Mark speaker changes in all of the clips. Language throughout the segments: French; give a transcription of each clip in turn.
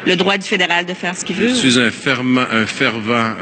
Speaker 1: le droit du fédéral de faire ce qu'il veut?
Speaker 2: Je suis un fervent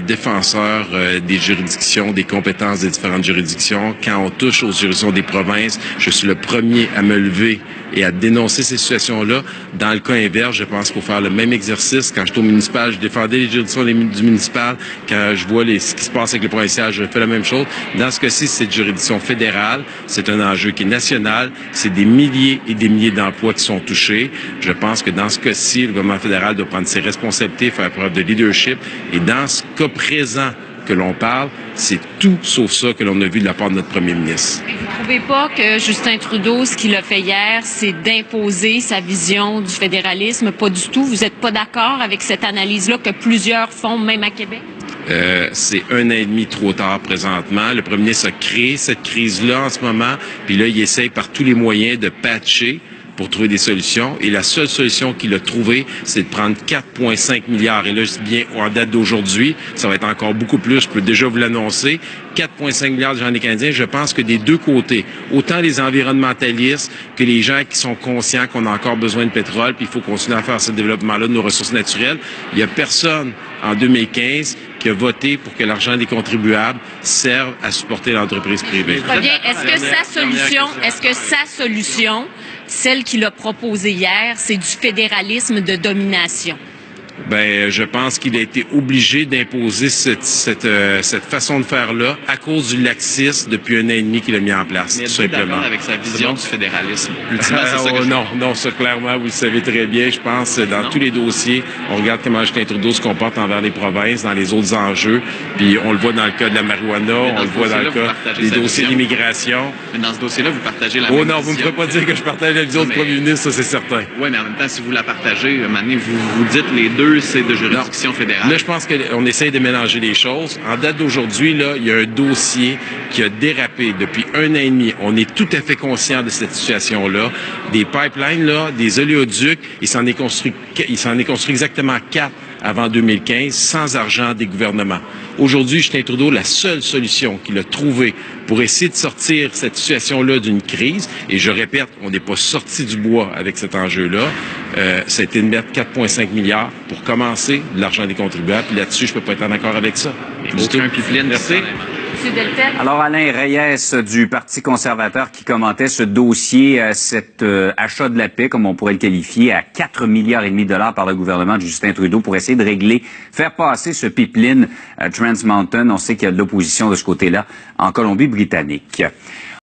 Speaker 2: défenseur des juridictions, des compétences des différentes juridictions. Quand on touche aux juridictions des provinces, je suis le premier à me lever et à dénoncer ces situations-là. Dans le cas inverse, je pense qu'il faut faire le même exercice. Quand j'étais au municipal, je défendais les juridictions du municipal. Quand je vois ce qui se passe avec le provincial, je fais la même chose. Dans ce cas-ci, c'est une juridiction fédérale. C'est un enjeu qui est national. C'est des milliers et des milliers d'emplois qui sont touchés. Je pense que dans ce cas-ci, le gouvernement fédéral doit prendre ses responsabilités, faire preuve de leadership. Et dans ce cas présent que l'on parle, c'est tout sauf ça que l'on a vu de la part de notre premier ministre.
Speaker 1: Vous ne trouvez pas que Justin Trudeau, ce qu'il a fait hier, c'est d'imposer sa vision du fédéralisme? Pas du tout. Vous n'êtes pas d'accord avec cette analyse-là que plusieurs font, même à Québec?
Speaker 2: C'est 1 an et demi trop tard présentement. Le premier ministre a créé cette crise-là en ce moment, puis là, il essaye par tous les moyens de patcher pour trouver des solutions. Et la seule solution qu'il a trouvée, c'est de prendre 4,5 milliards. Et là, je dis bien, en date d'aujourd'hui, ça va être encore beaucoup plus, je peux déjà vous l'annoncer. 4,5 milliards de gens des Canadiens, je pense que des deux côtés, autant les environnementalistes que les gens qui sont conscients qu'on a encore besoin de pétrole, puis il faut continuer à faire ce développement-là de nos ressources naturelles. Il n'y a personne en 2015 qui a voté pour que l'argent des contribuables serve à supporter l'entreprise privée.
Speaker 1: Très bien. Est-ce que sa solution, celle qu'il a proposée hier, c'est du fédéralisme de domination?
Speaker 2: Ben, je pense qu'il a été obligé d'imposer cette façon de faire-là à cause du laxisme depuis 1 an et demi qu'il a mis en place, tout simplement.
Speaker 3: Avec sa vision du fédéralisme.
Speaker 2: Non, ça clairement, vous le savez très bien. Je pense dans tous les dossiers, on regarde comment Justin Trudeau se comporte envers les provinces, dans les autres enjeux, puis on le voit dans le cas de la marijuana, on le voit dans le cas des dossiers d'immigration.
Speaker 3: Mais dans ce dossier-là, vous partagez la même vision.
Speaker 2: Oh non, vous ne pouvez pas dire que je partage la vision du premier ministre, ça c'est certain.
Speaker 3: Oui, mais en même temps, si vous la partagez, Mané, vous dites les deux, c'est de juridiction fédérale.
Speaker 2: Là, je pense qu'on essaye de mélanger les choses. En date d'aujourd'hui, là, il y a un dossier qui a dérapé depuis 1 an et demi. On est tout à fait conscient de cette situation-là. Des pipelines, là, des oléoducs, il s'en est construit exactement 4 avant 2015, sans argent des gouvernements. Aujourd'hui, Justin Trudeau, la seule solution qu'il a trouvée pour essayer de sortir cette situation-là d'une crise, et je répète, on n'est pas sorti du bois avec cet enjeu-là, ça a été de mettre 4,5 milliards pour commencer de l'argent des contribuables. Puis là-dessus, je peux pas être en accord avec ça.
Speaker 3: Aucun pipeline.
Speaker 2: Merci.
Speaker 4: Alors, Alain Reyes du Parti conservateur qui commentait ce dossier, cet achat de la paix, comme on pourrait le qualifier, à 4,5 milliards de dollars par le gouvernement de Justin Trudeau pour essayer de régler, faire passer ce pipeline Trans Mountain. On sait qu'il y a de l'opposition de ce côté-là en Colombie-Britannique.